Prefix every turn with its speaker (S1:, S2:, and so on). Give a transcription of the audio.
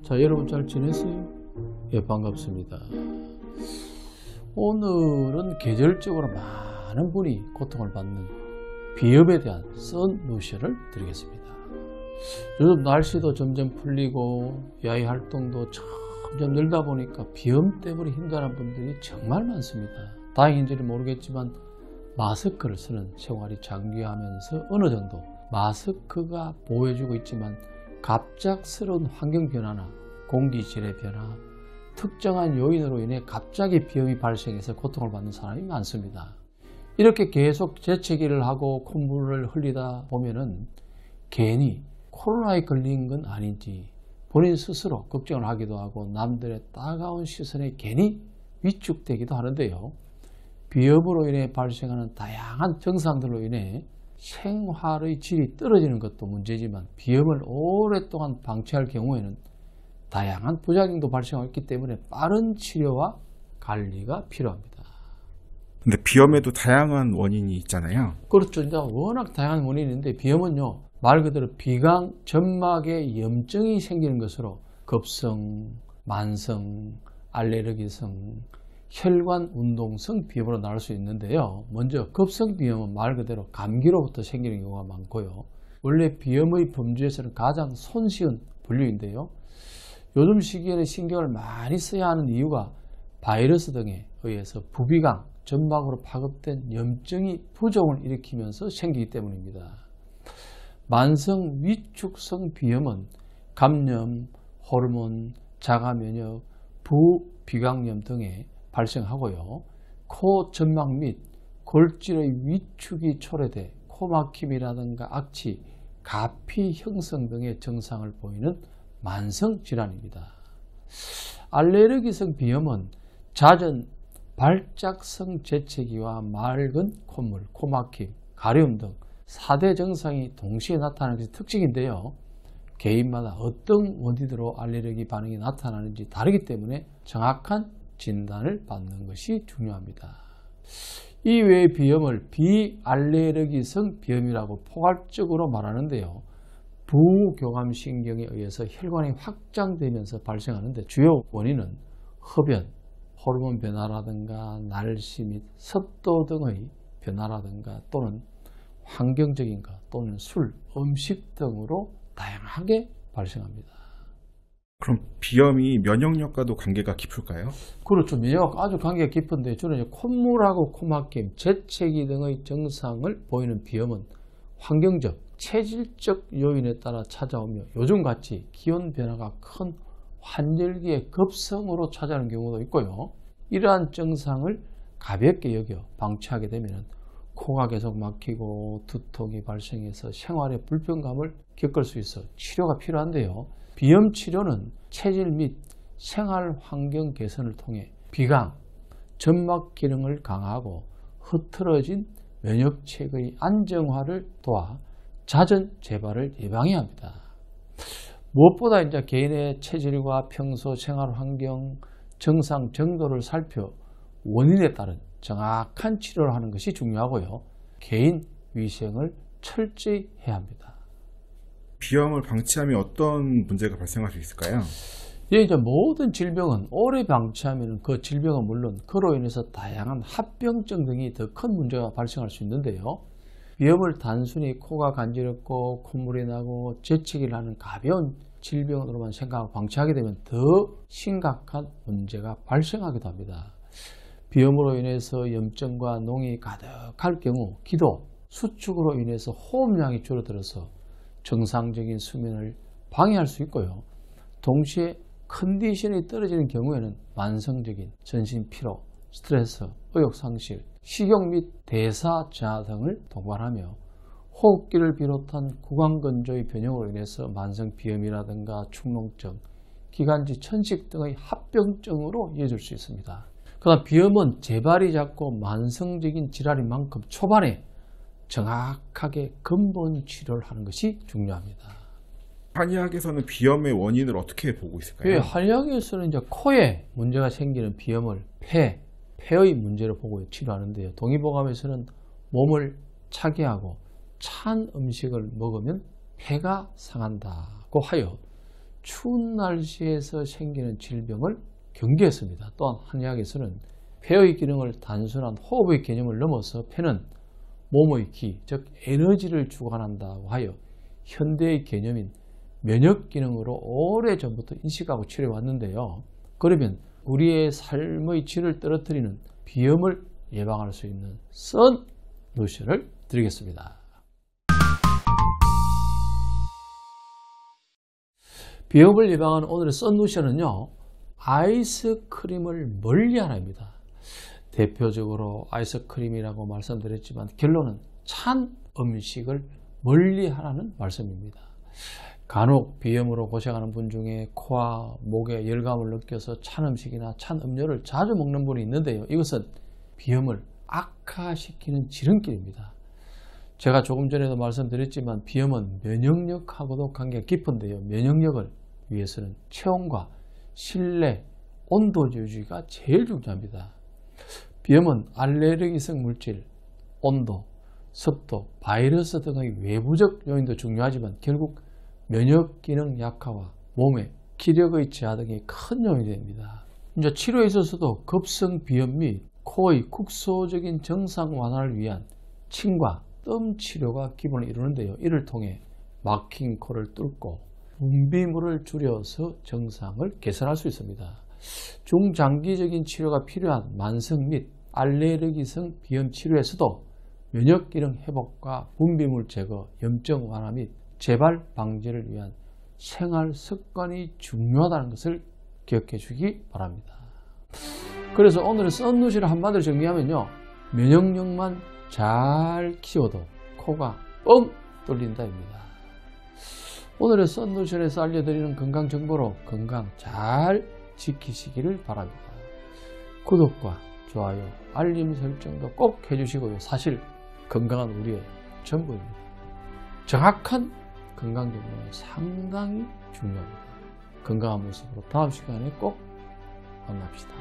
S1: 자, 여러분 잘 지냈어요? 예, 반갑습니다. 오늘은 계절적으로 많은 분이 고통을 받는 비염에 대한 솔루션을 드리겠습니다. 요즘 날씨도 점점 풀리고 야외 활동도 점점 늘다 보니까 비염 때문에 힘들어하는 분들이 정말 많습니다. 다행인지는 모르겠지만 마스크를 쓰는 생활이 장기화하면서 어느 정도 마스크가 보호해주고 있지만 갑작스러운 환경 변화나 공기질의 변화, 특정한 요인으로 인해 갑자기 비염이 발생해서 고통을 받는 사람이 많습니다. 이렇게 계속 재채기를 하고 콧물을 흘리다 보면은 괜히 코로나에 걸린 건 아닌지 본인 스스로 걱정을 하기도 하고 남들의 따가운 시선에 괜히 위축되기도 하는데요. 비염으로 인해 발생하는 다양한 증상들로 인해 생활의 질이 떨어지는 것도 문제지만 비염을 오랫동안 방치할 경우에는 다양한 부작용도 발생하고 있기 때문에 빠른 치료와 관리가 필요합니다.
S2: 근데 비염에도 다양한 원인이 있잖아요.
S1: 그렇죠. 이제 워낙 다양한 원인이 있는데 비염은요, 말 그대로 비강 점막에 염증이 생기는 것으로 급성, 만성, 알레르기성, 혈관 운동성 비염으로 나눌 수 있는데요. 먼저 급성 비염은 말 그대로 감기로부터 생기는 경우가 많고요. 원래 비염의 범주에서는 가장 손쉬운 분류인데요. 요즘 시기에는 신경을 많이 써야 하는 이유가 바이러스 등에 의해서 부비강, 점막으로 파급된 염증이 부종을 일으키면서 생기기 때문입니다. 만성 위축성 비염은 감염, 호르몬, 자가면역, 부비강염 등에 발생하고요. 코 점막 및 골질의 위축이 초래돼 코막힘이라든가 악취, 가피 형성 등의 증상을 보이는 만성 질환입니다. 알레르기성 비염은 잦은 발작성 재채기와 맑은 콧물, 코막힘, 가려움 등 4대 증상이 동시에 나타나는 것이 특징인데요. 개인마다 어떤 원인으로 알레르기 반응이 나타나는지 다르기 때문에 정확한 진단을 받는 것이 중요합니다. 이외의 비염을 비알레르기성 비염이라고 포괄적으로 말하는데요. 부교감신경에 의해서 혈관이 확장되면서 발생하는데 주요 원인은 흡연, 호르몬 변화라든가 날씨 및 습도 등의 변화라든가 또는 환경적인 것 또는 술, 음식 등으로 다양하게 발생합니다.
S2: 그럼 비염이 면역력과도 관계가 깊을까요?
S1: 그렇죠. 면역과 아주 관계가 깊은데 주로 이제 콧물하고 코막힘, 재채기 등의 증상을 보이는 비염은 환경적, 체질적 요인에 따라 찾아오며 요즘같이 기온 변화가 큰 환절기에 급성으로 찾아오는 경우도 있고요. 이러한 증상을 가볍게 여겨 방치하게 되면 코가 계속 막히고 두통이 발생해서 생활에 불편감을 겪을 수 있어 치료가 필요한데요. 비염 치료는 체질 및 생활 환경 개선을 통해 비강, 점막 기능을 강화하고 흐트러진 면역체계의 안정화를 도와 잦은 재발을 예방해야 합니다. 무엇보다 이제 개인의 체질과 평소 생활 환경, 증상 정도를 살펴 원인에 따른 정확한 치료를 하는 것이 중요하고요. 개인 위생을 철저히 해야 합니다.
S2: 비염을 방치하면 어떤 문제가 발생할 수 있을까요?
S1: 이제 모든 질병은 오래 방치하면 그 질병은 물론 그로 인해서 다양한 합병증 등이 더 큰 문제가 발생할 수 있는데요. 비염을 단순히 코가 간지럽고 콧물이 나고 재채기를 하는 가벼운 질병으로만 생각하고 방치하게 되면 더 심각한 문제가 발생하기도 합니다. 비염으로 인해서 염증과 농이 가득할 경우 기도, 수축으로 인해서 호흡량이 줄어들어서 정상적인 수면을 방해할 수 있고요. 동시에 컨디션이 떨어지는 경우에는 만성적인 전신 피로, 스트레스, 의욕 상실, 식욕 및 대사 저하 등을 동반하며 호흡기를 비롯한 구강건조의 변형으로 인해서 만성 비염이라든가 축농증, 기관지 천식 등의 합병증으로 이어질 수 있습니다. 그러나 비염은 재발이 잦고 만성적인 질환인 만큼 초반에 정확하게 근본 치료를 하는 것이 중요합니다.
S2: 한의학에서는 비염의 원인을 어떻게 보고 있을까요?
S1: 한의학에서는 이제 코에 문제가 생기는 비염을 폐의 문제로 보고 치료하는데요. 동의보감에서는 몸을 차게 하고 찬 음식을 먹으면 폐가 상한다고 하여 추운 날씨에서 생기는 질병을 경계했습니다. 또한 한의학에서는 폐의 기능을 단순한 호흡의 개념을 넘어서 폐는 몸의 기, 즉 에너지를 주관한다고 하여 현대의 개념인 면역 기능으로 오래전부터 인식하고 치료해 왔는데요. 그러면 우리의 삶의 질을 떨어뜨리는 비염을 예방할 수 있는 썬 로션을 드리겠습니다. 비염을 예방하는 오늘의 썬 로션은요, 아이스크림을 멀리하라입니다. 대표적으로 아이스크림이라고 말씀드렸지만 결론은 찬 음식을 멀리하라는 말씀입니다. 간혹 비염으로 고생하는 분 중에 코와 목에 열감을 느껴서 찬 음식이나 찬 음료를 자주 먹는 분이 있는데요. 이것은 비염을 악화시키는 지름길입니다. 제가 조금 전에도 말씀드렸지만 비염은 면역력하고도 관계가 깊은데요. 면역력을 위해서는 체온과 실내 온도 유지가 제일 중요합니다. 비염은 알레르기성 물질, 온도, 습도, 바이러스 등의 외부적 요인도 중요하지만 결국 면역 기능 약화와 몸의 기력의 저하 등이 큰 요인이 됩니다. 이제 치료에 있어서도 급성 비염 및 코의 국소적인 정상 완화를 위한 침과 뜸 치료가 기본을 이루는데요. 이를 통해 막힌 코를 뚫고 분비물을 줄여서 정상을 개선할 수 있습니다. 중장기적인 치료가 필요한 만성 및 알레르기성 비염 치료에서도 면역 기능 회복과 분비물 제거, 염증 완화 및 재발 방지를 위한 생활 습관이 중요하다는 것을 기억해 주기 바랍니다. 그래서 오늘의 썬 로션을 한마디로 정리하면요, 면역력만 잘 키워도 코가 뻥 뚫린다입니다. 오늘의 썬 로션에서 알려드리는 건강 정보로 건강 잘 지키시기를 바랍니다. 구독과 좋아요, 알림 설정도 꼭 해주시고요. 사실 건강한 우리의 전부입니다. 정확한 건강 정보는 상당히 중요합니다. 건강한 모습으로 다음 시간에 꼭 만납시다.